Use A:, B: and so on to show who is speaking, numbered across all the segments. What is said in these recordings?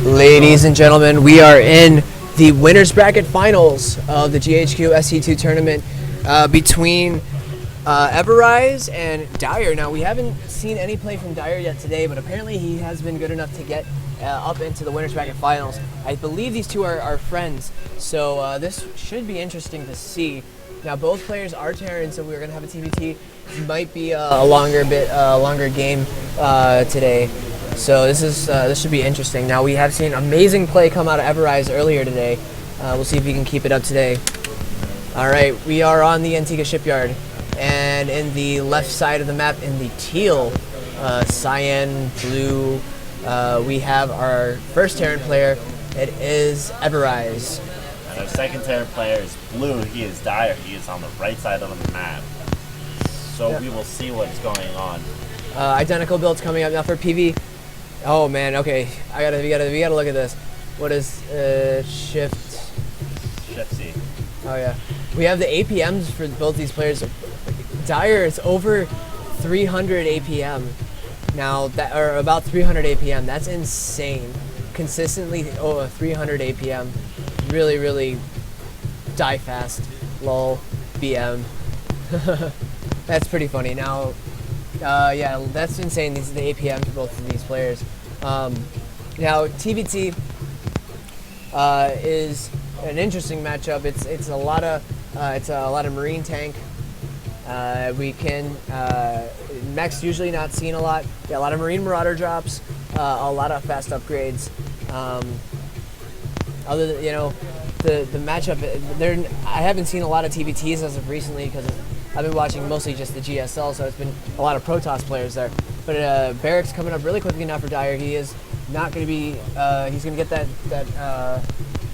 A: Ladies and gentlemen, we are in the winners bracket finals of the GHQ SC2 tournament between Everize and Diar. Now, we haven't seen any play from Diar yet today, but apparently he has been good enough to get up into the winners bracket finals. I believe these two are friends, so this should be interesting to see. Now, both players are Terran, so we're going to have a TBT. Might be a longer game today. So this should be interesting. Now, we have seen amazing play come out of Everize earlier today. We'll see if we can keep it up today. All right, we are on the Antigua shipyard, and in the left side of the map, in the teal, cyan, blue, we have our first Terran player. It is Everize.
B: And our second Terran player is blue. He is Diar. He is on the right side of the map. So we will see what's going on.
A: Identical builds coming up now for PV. Oh man, okay. We gotta look at this. What is shift
B: C?
A: Oh yeah. We have the APMs for both these players. Diar is over 300 APM. Now that, or about 300 APM. That's insane. Consistently 300 APM. Really die fast. Lol. BM. That's pretty funny. Now yeah, that's insane. These are the APM for both of these players. Now TBT is an interesting matchup. It's a lot of Marine tank. We can mechs usually not seen a lot. Yeah, a lot of Marine Marauder drops. A lot of fast upgrades. Other than, the matchup, I haven't seen a lot of TBTs as of recently because I've been watching mostly just the GSL, so it's been a lot of Protoss players there. But Barracks coming up really quickly now for Diar. He is not going to be, he's going to get that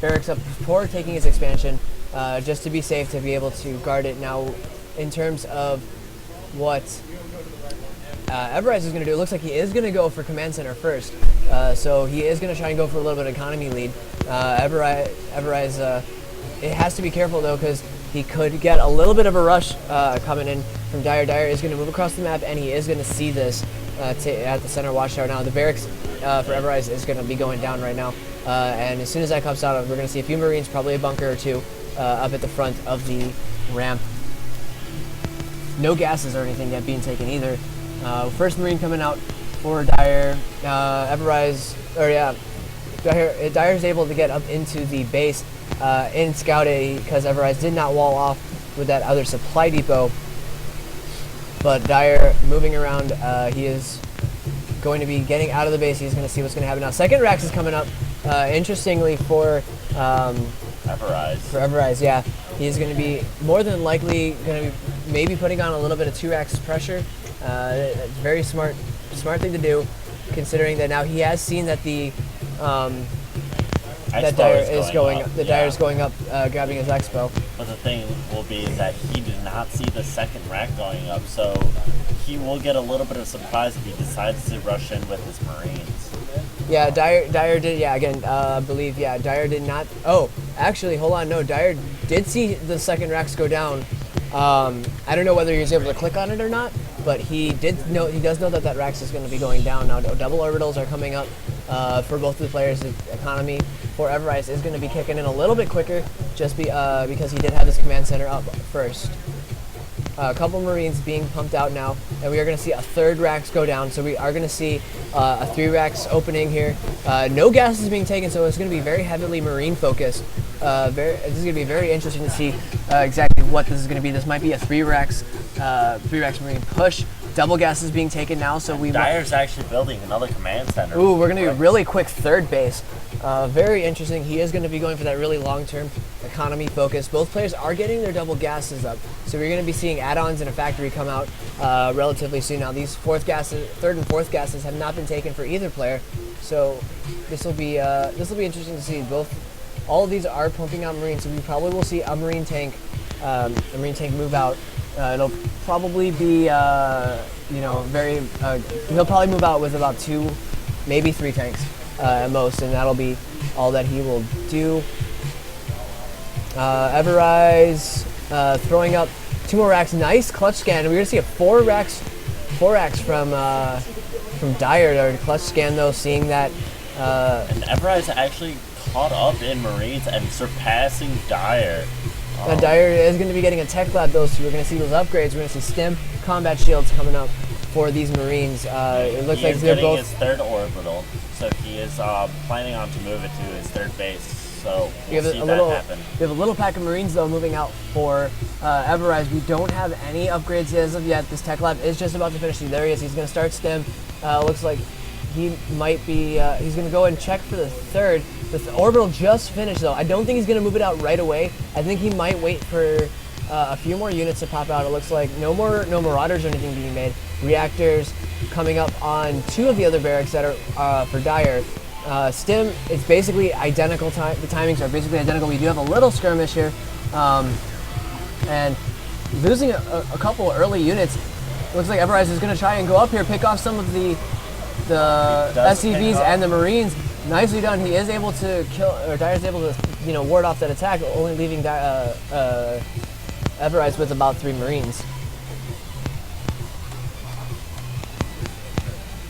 A: Barracks up before taking his expansion, just to be safe, to be able to guard it. Now, in terms of what Everize is going to do, it looks like he is going to go for Command Center first. So he is going to try and go for a little bit of economy lead. Everize, it has to be careful though, because he could get a little bit of a rush coming in from Diar. Diar is going to move across the map, and he is going to see this at the center watchtower. Now, the barracks for Everize is going to be going down right now. And as soon as that comes out, we're going to see a few Marines, probably a bunker or two, up at the front of the ramp. No gases or anything yet being taken either. First Marine coming out for Diar. Everize, or yeah, Diar is able to get up into the base in Scout A because Everize did not wall off with that other supply depot. But Diar moving around, he is going to be getting out of the base. He's going to see what's going to happen now. Second Rax is coming up. Interestingly for Everize, yeah, he's going to be more than likely going to be maybe putting on a little bit of 2Rax pressure. Very smart thing to do, considering that now he has seen that the Diar is going up, grabbing his expo.
B: But the thing will be is that he did not see the second rack going up, so he will get a little bit of surprise if he decides to rush in with his Marines.
A: Yeah, Diar did. Yeah, again, I believe. Yeah, Diar did not. Oh, actually, hold on. No, Diar did see the second racks go down. I don't know whether he was able to click on it or not, but he did know. He does know that Rax is going to be going down now. Double orbitals are coming up for both of the players. The economy for Everize is going to be kicking in a little bit quicker, just because he did have his command center up first. A couple Marines being pumped out now, and we are going to see a third Rax go down. So we are going to see a 3 Rax opening here. No gas is being taken, so it's going to be very heavily Marine focused. This is going to be very interesting to see exactly what this is going to be. This might be a 3 Rax Marine push. Double gas is being taken now, so
B: Diar's actually building another command center.
A: Ooh, we're going to do a really quick third base. Very interesting. He is going to be going for that really long-term economy focus. Both players are getting their double gases up, so we're going to be seeing add-ons in a factory come out relatively soon. Now, these third and fourth gases have not been taken for either player, so this will be interesting to see. All of these are pumping out Marines, so we probably will see a Marine tank move out. It'll probably be, he'll probably move out with about 2, maybe 3 tanks at most, and that'll be all that he will do. Everize throwing up 2 more racks. Nice clutch scan. We're gonna see a 4 racks from Diar. Or clutch scan though, seeing that
B: And Everize actually caught up in Marines and surpassing Diar.
A: Diar is going to be getting a tech lab though, so we're going to see those upgrades. We're going to see STEM combat shields coming up for these Marines. It looks like they're both
B: his third orbital, so he is planning on to move it to his third base. So we'll see that happen.
A: We have a little pack of Marines though moving out for Everize. We don't have any upgrades as of yet. This tech lab is just about to finish. See, there he is. He's going to start STEM. Looks like he might be. He's going to go and check for the third. The orbital just finished though. I don't think he's going to move it out right away. I think he might wait for a few more units to pop out. It looks like no Marauders or anything being made. Reactors coming up on two of the other barracks that are for Diar. Stim is basically identical. The timings are basically identical. We do have a little skirmish here, and losing a couple early units. Looks like Everize is going to try and go up here, pick off some of the SCVs and the Marines. Nicely done. He is able to kill, or Diar's able to, ward off that attack, only leaving Everize with about 3 Marines.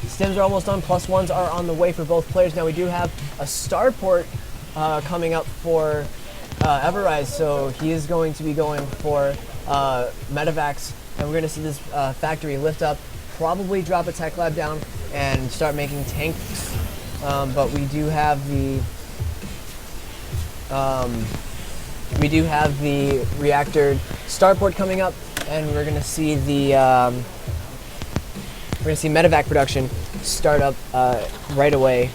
A: Stims are almost done. +1s are on the way for both players. Now we do have a starport coming up for Everize, so he is going to be going for medevacs, and we're going to see this factory lift up, probably drop a tech lab down, and start making tanks. But we do have the reactor starport coming up, and we're going to see the medevac production start up right away.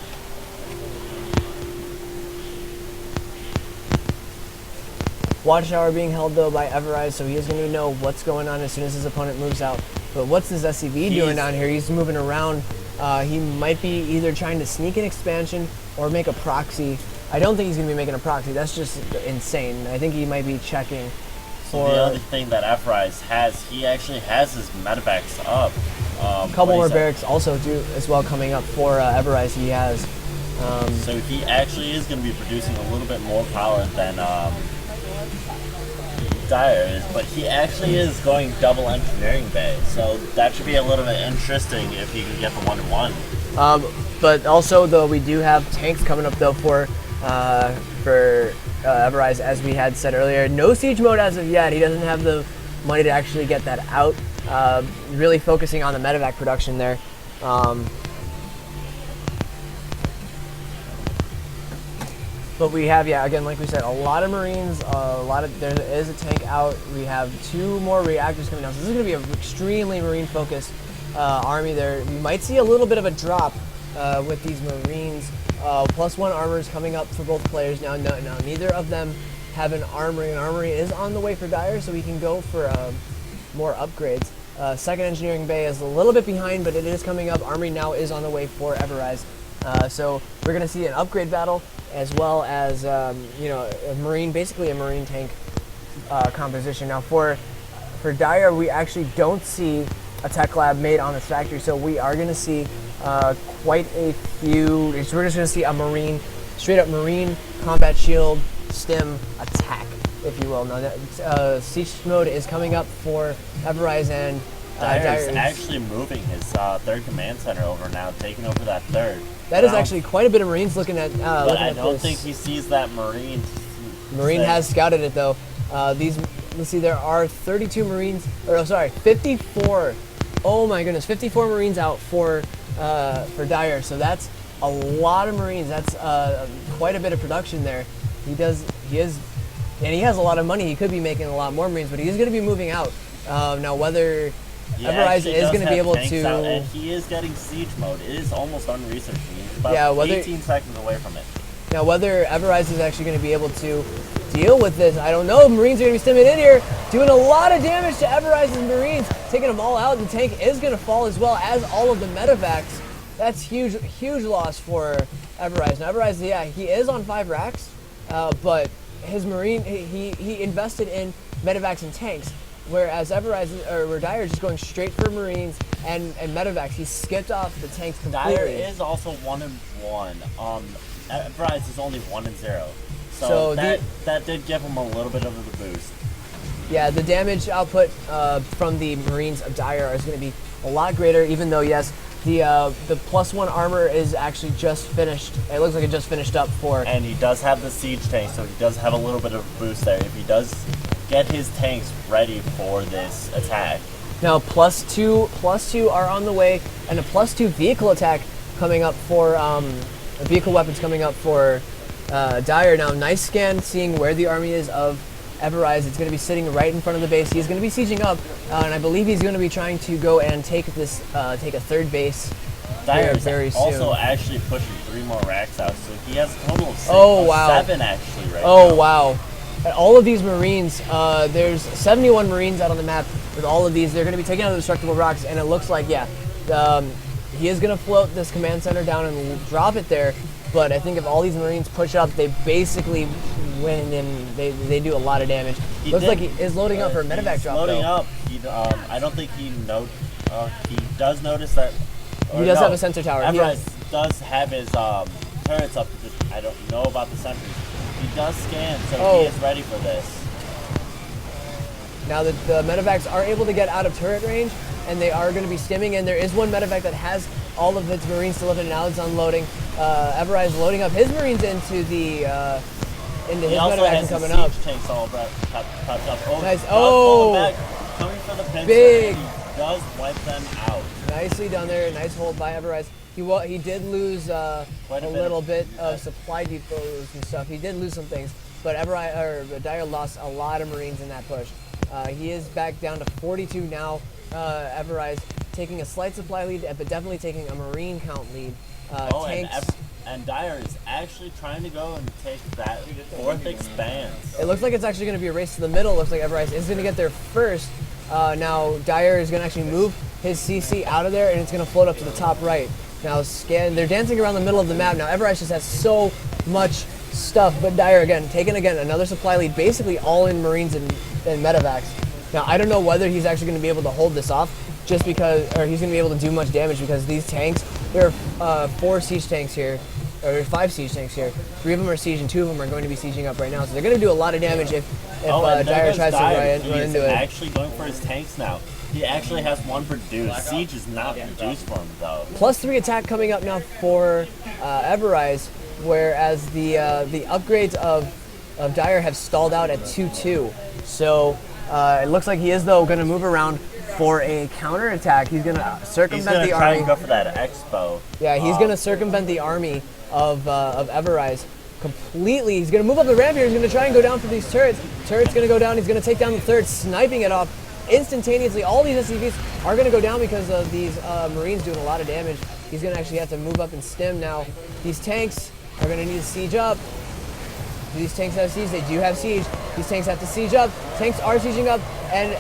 A: Watchtower being held though by Everize, so he is going to know what's going on as soon as his opponent moves out. But what's this SCV doing down here? He's moving around. He might be either trying to sneak an expansion or make a proxy. I don't think he's going to be making a proxy. That's just insane. I think he might be checking.
B: So the other thing that Everize has, he actually has his medevacs up.
A: A couple more barracks also do as well coming up for Everize. He has.
B: So he actually is going to be producing a little bit more power than Diar is, but he actually is going double engineering bay. So that should be a little bit interesting if he can get the 1-1.
A: But also though, we do have tanks coming up though for Everize, as we had said earlier. No siege mode as of yet. He doesn't have the money to actually get that out. Really focusing on the medevac production there. But we have, again, like we said, a lot of Marines, there is a tank out. We have 2 more reactors coming down. So this is going to be an extremely Marine-focused army there. We might see a little bit of a drop with these Marines. +1 armors coming up for both players. Now, neither of them have an armory. An armory is on the way for Diar, so we can go for more upgrades. Second engineering bay is a little bit behind, but it is coming up. Armory now is on the way for Everize. So we're going to see an upgrade battle, as well as basically a Marine tank composition. Now for Diar, we actually don't see a tech lab made on this factory, so we are going to see quite a few. We're just going to see a Marine, straight up Marine combat shield stim attack, if you will. Now siege mode is coming up for Everize, and
B: Diar is actually moving his third command center over now, taking over that third.
A: That is actually quite a bit of Marines looking at.
B: But I don't think he sees that Marine.
A: Marine has scouted it though. Let's see, there are 32 Marines, 54. Oh my goodness, 54 Marines out for Diar. So that's a lot of Marines. That's quite a bit of production there. He has a lot of money. He could be making a lot more Marines, but he is going to be moving out. Now whether Everize is going to be able to.
B: And he is getting siege mode. It is almost unresearched. He's about 18 seconds away from it.
A: Now, whether Everize is actually going to be able to deal with this, I don't know. Marines are going to be stimming in here, doing a lot of damage to Everize's Marines, taking them all out. The tank is going to fall as well as all of the medevacs. That's huge loss for Everize. Now, Everize, he is on 5 racks, but his Marine, he invested in medevacs and tanks. Whereas Diar is just going straight for Marines and medevacs. He skipped off the tanks completely.
B: Diar is also 1-1. Everize is only 1-0. So that did give him a little bit of a boost.
A: Yeah, the damage output from the Marines of Diar is going to be a lot greater, even though, yes, The +1 armor is actually just finished. It looks like it just finished up for.
B: And he does have the siege tank, so he does have a little bit of a boost there. If he does get his tanks ready for this attack.
A: Now +2 are on the way, and a +2 vehicle attack coming up for vehicle weapons coming up for Diar. Now nice scan, seeing where the army is of Everize. It's going to be sitting right in front of the base. He's going to be sieging up, and I believe he's going to be trying to go and take a third base.
B: Diar is
A: very
B: also
A: soon.
B: actually pushing 3 more racks out, so he has a total of 7 actually right now.
A: Oh wow! And all of these Marines, there's 71 Marines out on the map. With all of these, they're going to be taking out the destructible rocks, and it looks like he is going to float this command center down and drop it there. But I think if all these Marines push up, they basically win, and they do a lot of damage. Looks like he is loading up for a medevac drop.
B: Loading
A: though.
B: up. I don't think he does notice that.
A: He does have a sensor tower.
B: Everize does have his turrets up. I don't know about the sentries. He does scan, so he is ready for this.
A: Now that the medevacs are able to get out of turret range, and they are going to be stimming, and there is one medevac that has all of its Marines still left, and now it's unloading. Everize loading up his Marines into his medevac and coming up.
B: Tanks all popped up. Oh,
A: nice.
B: Coming for the pincer.
A: Big.
B: He does wipe them out.
A: Nicely done there. Nice hold by Everize. He did lose a little bit of supply depots and stuff. He did lose some things, but Diar lost a lot of Marines in that push. He is back down to 42 now. Everize taking a slight supply lead, but definitely taking a Marine count lead.
B: And Diar is actually trying to go and take that 4th expanse.
A: It looks like it's actually going to be a race to the middle. Looks like Everize is going to get there first. Now Diar is going to actually move his CC out of there, and it's going to float up to the top right. Now they're dancing around the middle of the map. Now Everize just has so much stuff, but Diar taking another supply lead, basically all in Marines and medevacs. Now I don't know whether he's actually going to be able to hold this off, just because, or he's going to be able to do much damage, because these tanks, there are 4 siege tanks here, or 5 siege tanks here. 3 of them are siege, and 2 of them are going to be sieging up right now. So they're going to do a lot of damage if Diar tries to run into it.
B: He's actually going for his tanks now. He actually has 1 produced. Siege is not produced for him though.
A: +3 attack coming up now for Everize, whereas the upgrades of Diar have stalled out at 2-2. So it looks like he is though going to move around for a counter attack. He's going to circumvent the army.
B: He's going to try and go for that expo.
A: Yeah, he's going to circumvent the army of Everize completely. He's going to move up the ramp here. He's going to try and go down for these turrets. Turret's going to go down. He's going to take down the 3rd, sniping it off instantaneously. All these SCVs are going to go down because of these Marines doing a lot of damage. He's going to actually have to move up and stem now. These tanks are going to need to siege up. Do these tanks have siege? They do have siege. These tanks have to siege up. Tanks are sieging up and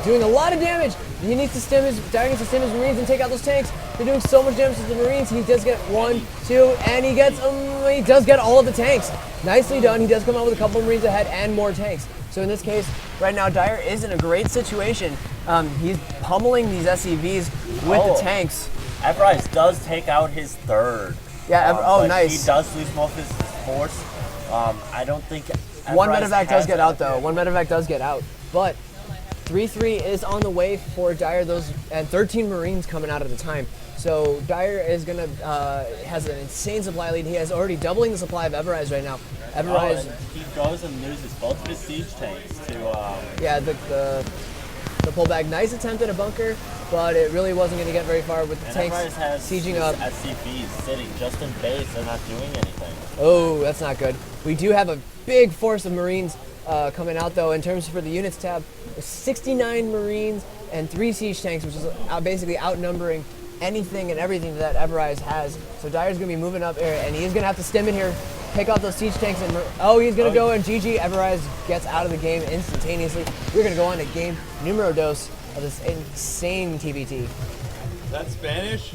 A: doing a lot of damage. He needs to Diar needs to stem his Marines and take out those tanks. They're doing so much damage to the Marines. He does get 1, 2, and he does get all of the tanks. Nicely done. He does come out with a couple of Marines ahead and more tanks. So in this case, right now, Diar is in a great situation. He's pummeling these SCVs with the tanks.
B: Everize does take out his 3rd.
A: Yeah, nice.
B: He does lose most of his force. I don't think
A: one medevac does get out though. One medevac does get out, but 3-3 is on the way for Diar. And 13 Marines coming out at a time. So Diar is gonna has an insane supply lead. He has already doubling the supply of Everize right now. Everize.
B: He goes and loses both of his siege tanks to.
A: Yeah, the pullback. Nice attempt at a bunker, but it really wasn't going to get very far with the tanks sieging up.
B: SCVs sitting just in base. They're not doing anything.
A: Oh, that's not good. We do have a big force of Marines coming out though. In terms for the units tab, 69 Marines and 3 siege tanks, which is basically outnumbering anything and everything that Everize has. So Diar's going to be moving up here, and he is going to have to stem in here, pick out those siege tanks, and he's going to go, and GG. Everize gets out of the game instantaneously. We're going to go on to game numero dos of this insane TBT.
C: That's Spanish?